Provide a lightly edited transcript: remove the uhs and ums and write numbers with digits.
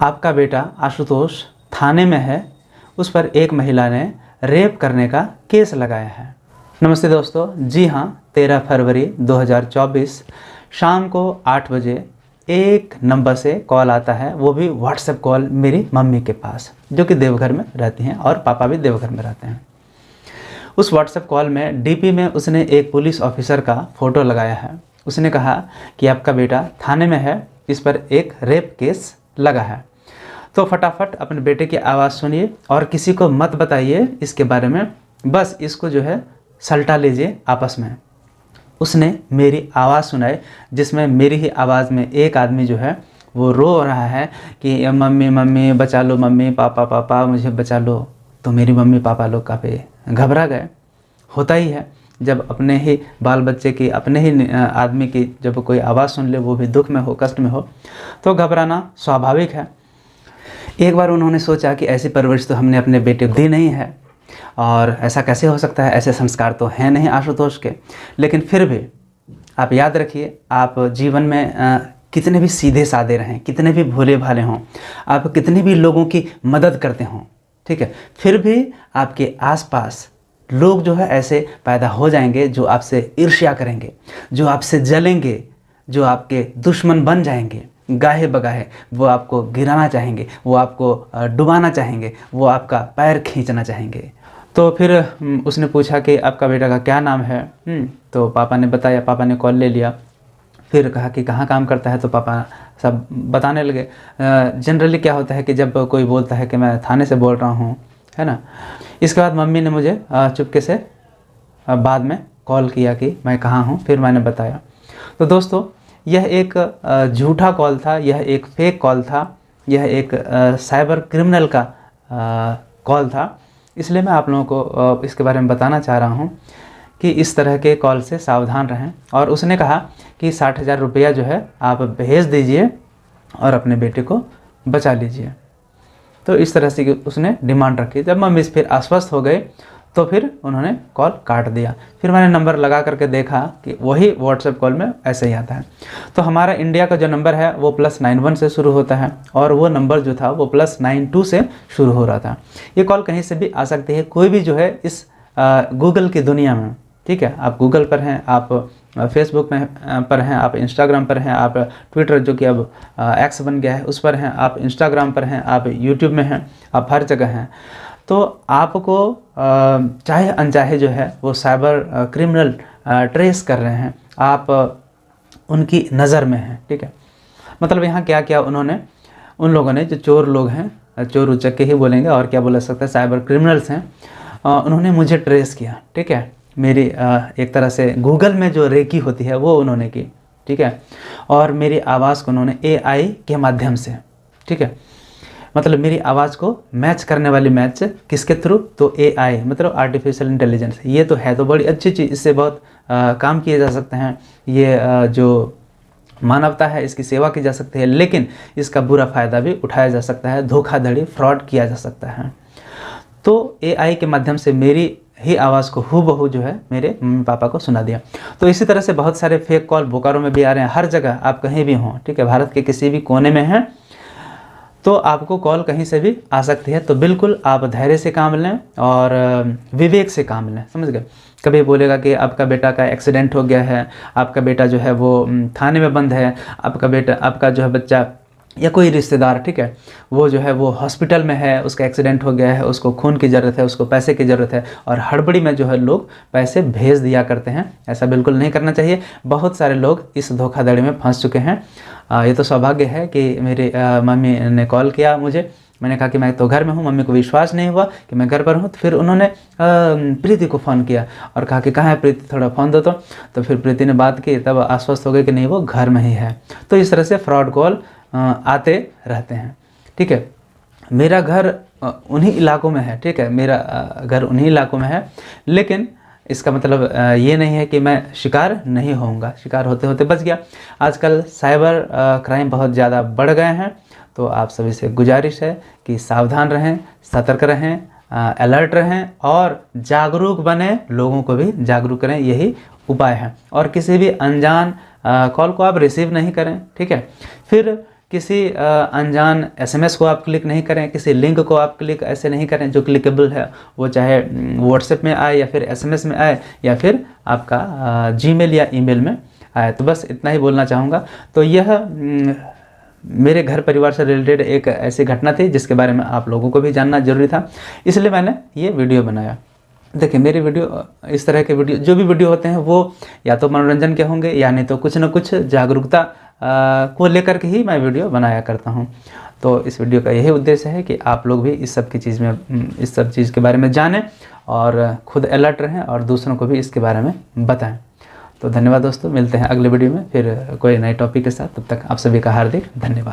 आपका बेटा आशुतोष थाने में है, उस पर एक महिला ने रेप करने का केस लगाया है। नमस्ते दोस्तों, जी हाँ, 13 फरवरी 2024 शाम को 8 बजे एक नंबर से कॉल आता है, वो भी व्हाट्सएप कॉल मेरी मम्मी के पास, जो कि देवघर में रहती हैं और पापा भी देवघर में रहते हैं। उस व्हाट्सएप कॉल में डीपी में उसने एक पुलिस ऑफिसर का फ़ोटो लगाया है। उसने कहा कि आपका बेटा थाने में है, इस पर एक रेप केस लगा है। तो फटाफट अपने बेटे की आवाज़ सुनिए और किसी को मत बताइए इसके बारे में, बस इसको जो है सल्टा लीजिए आपस में। उसने मेरी आवाज़ सुनाई, जिसमें मेरी ही आवाज़ में एक आदमी जो है वो रो रहा है कि मम्मी मम्मी बचा लो, मम्मी पापा पापा मुझे बचा लो। तो मेरी मम्मी पापा लोग काफ़ी घबरा गए। होता ही है, जब अपने ही बाल बच्चे की, अपने ही आदमी की जब कोई आवाज़ सुन ले, वो भी दुख में हो, कष्ट में हो, तो घबराना स्वाभाविक है। एक बार उन्होंने सोचा कि ऐसी परवरिश तो हमने अपने बेटे को दी नहीं है और ऐसा कैसे हो सकता है, ऐसे संस्कार तो हैं नहीं आशुतोष के। लेकिन फिर भी आप याद रखिए, आप जीवन में कितने भी सीधे साधे रहें, कितने भी भोले भाले हों, आप कितने भी लोगों की मदद करते हों, ठीक है, फिर भी आपके आसपास लोग जो है ऐसे पैदा हो जाएंगे जो आपसे ईर्ष्या करेंगे, जो आपसे जलेंगे, जो आपके दुश्मन बन जाएंगे, गाहे बगाहे वो आपको गिराना चाहेंगे, वो आपको डुबाना चाहेंगे, वो आपका पैर खींचना चाहेंगे। तो फिर उसने पूछा कि आपका बेटा का क्या नाम है। तो पापा ने बताया, पापा ने कॉल ले लिया। फिर कहा कि कहाँ काम करता है, तो पापा सब बताने लगे। जनरली क्या होता है कि जब कोई बोलता है कि मैं थाने से बोल रहा हूँ, है ना, इसके बाद मम्मी ने मुझे चुपके से बाद में कॉल किया कि मैं कहाँ हूँ, फिर मैंने बताया। तो दोस्तों, यह एक झूठा कॉल था, यह एक फेक कॉल था, यह एक साइबर क्रिमिनल का कॉल था। इसलिए मैं आप लोगों को इसके बारे में बताना चाह रहा हूँ कि इस तरह के कॉल से सावधान रहें। और उसने कहा कि 60,000 रुपया जो है आप भेज दीजिए और अपने बेटे को बचा लीजिए। तो इस तरह से उसने डिमांड रखी। जब मम्मी फिर आश्वस्त हो गए तो फिर उन्होंने कॉल काट दिया। फिर मैंने नंबर लगा करके देखा कि वही व्हाट्सएप कॉल में ऐसे ही आता है। तो हमारा इंडिया का जो नंबर है वो +91 से शुरू होता है और वो नंबर जो था वो +92 से शुरू हो रहा था। ये कॉल कहीं से भी आ सकती है, कोई भी जो है इस गूगल की दुनिया में, ठीक है, आप गूगल पर हैं, आप फेसबुक में पर हैं, आप इंस्टाग्राम पर हैं, आप ट्विटर जो कि अब एक्स बन गया है उस पर हैं, आप इंस्टाग्राम पर हैं, आप यूट्यूब में हैं, आप हर जगह हैं। तो आपको चाहे अनचाहे जो है वो साइबर क्रिमिनल ट्रेस कर रहे हैं, आप उनकी नज़र में हैं, ठीक है। मतलब यहाँ क्या क्या उन्होंने, उन लोगों ने जो चोर लोग हैं, चोर उचक्के ही बोलेंगे और क्या बोला सकते हैं, साइबर क्रिमिनल्स हैं, उन्होंने मुझे ट्रेस किया, ठीक है। मेरी एक तरह से गूगल में जो रेकी होती है वो उन्होंने की, ठीक है। और मेरी आवाज़ को उन्होंने AI के माध्यम से, ठीक है, मतलब मेरी आवाज़ को मैच करने वाली मैच किसके थ्रू, तो AI मतलब आर्टिफिशियल इंटेलिजेंस। ये तो है तो बड़ी अच्छी चीज़, इससे बहुत काम किए जा सकते हैं, ये जो मानवता है इसकी सेवा की जा सकती है, लेकिन इसका बुरा फ़ायदा भी उठाया जा सकता है, धोखाधड़ी फ्रॉड किया जा सकता है। तो AI के माध्यम से मेरी ही आवाज़ को हूबहू जो है मेरे मम्मी पापा को सुना दिया। तो इसी तरह से बहुत सारे फेक कॉल बोकारो में भी आ रहे हैं, हर जगह आप कहीं भी हों, ठीक है, भारत के किसी भी कोने में हैं तो आपको कॉल कहीं से भी आ सकती है। तो बिल्कुल आप धैर्य से काम लें और विवेक से काम लें, समझ गए। कभी बोलेगा कि आपका बेटा का एक्सीडेंट हो गया है, आपका बेटा जो है वो थाने में बंद है, आपका बेटा, आपका जो है बच्चा या कोई रिश्तेदार, ठीक है, वो जो है वो हॉस्पिटल में है, उसका एक्सीडेंट हो गया है, उसको खून की ज़रूरत है, उसको पैसे की ज़रूरत है, और हड़बड़ी में जो है लोग पैसे भेज दिया करते हैं। ऐसा बिल्कुल नहीं करना चाहिए। बहुत सारे लोग इस धोखाधड़ी में फंस चुके हैं। ये तो सौभाग्य है कि मेरी मम्मी ने कॉल किया मुझे। मैंने कहा कि मैं तो घर में हूँ, मम्मी को विश्वास नहीं हुआ कि मैं घर पर हूँ। तो फिर उन्होंने प्रीति को फ़ोन किया और कहा कि कहाँ है प्रीति, थोड़ा फ़ोन दो। तो फिर प्रीति ने बात की, तब आश्वस्त हो गए कि नहीं वो घर में ही है। तो इस तरह से फ्रॉड कॉल आते रहते हैं, ठीक है। मेरा घर उन्हीं इलाकों में है, ठीक है, मेरा घर उन्हीं इलाकों में है, लेकिन इसका मतलब ये नहीं है कि मैं शिकार नहीं होऊंगा। शिकार होते होते बच गया। आजकल साइबर क्राइम बहुत ज़्यादा बढ़ गए हैं, तो आप सभी से गुजारिश है कि सावधान रहें, सतर्क रहें, अलर्ट रहें और जागरूक बने, लोगों को भी जागरूक करें, यही उपाय है। और किसी भी अनजान कॉल को आप रिसीव नहीं करें, ठीक है। फिर किसी अनजान SMS को आप क्लिक नहीं करें, किसी लिंक को आप क्लिक ऐसे नहीं करें जो क्लिकेबल है, वो चाहे व्हाट्सएप में आए या फिर SMS में आए या फिर आपका जीमेल या ईमेल में आए। तो बस इतना ही बोलना चाहूँगा। तो यह मेरे घर परिवार से रिलेटेड एक ऐसी घटना थी जिसके बारे में आप लोगों को भी जानना जरूरी था, इसलिए मैंने ये वीडियो बनाया। देखिए, मेरी वीडियो, इस तरह के वीडियो, जो भी वीडियो होते हैं वो या तो मनोरंजन के होंगे या नहीं तो कुछ न कुछ जागरूकता को लेकर के ही मैं वीडियो बनाया करता हूं। तो इस वीडियो का यही उद्देश्य है कि आप लोग भी इस सब चीज़ के बारे में जानें और खुद अलर्ट रहें और दूसरों को भी इसके बारे में बताएं। तो धन्यवाद दोस्तों, मिलते हैं अगले वीडियो में फिर कोई नए टॉपिक के साथ। तब तक आप सभी का हार्दिक धन्यवाद।